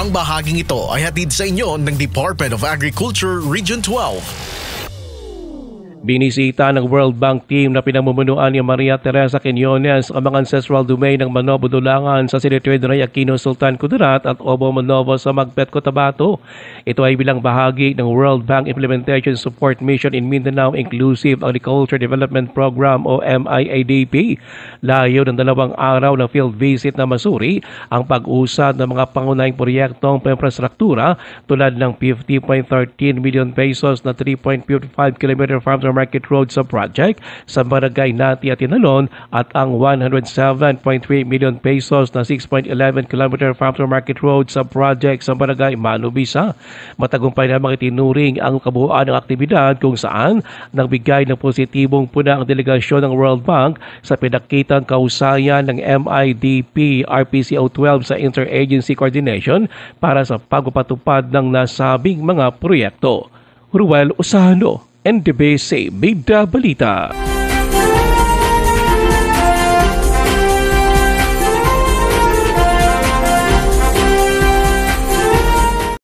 Ang bahaging ito ay hatid sa inyo ng Department of Agriculture Region 12. Binisita ng World Bank team na pinamumunuan ni Maria Teresa Quiñones ang mga ancestral domain ng Manobo Dulangan sa Silitrid Rey Aquino Sultan Kudarat at Obo Manobo sa Magpet, Cotabato. Ito ay bilang bahagi ng World Bank Implementation Support Mission in Mindanao Inclusive Agriculture Development Program o MIADP. Layo ng 2 araw na field visit na masuri ang pag-usad ng mga pangunahing proyektong infrastruktura tulad ng 50.13 million pesos na 3.55 km farm Market Road sa project sa Barangay Nati at Tinalon at ang 107.3 million pesos na 6.11 km farm to Market Road sa project sa Barangay Manubisa. Matagumpay namang itinuring ang kabuuan ng aktibidad kung saan nagbigay ng positibong puna ang delegasyon ng World Bank sa pinakitang kausayan ng MIDP RPCO 12 sa Interagency Coordination para sa pagpapatupad ng nasabing mga proyekto. Ruel Osano, NDBC Bida Balita.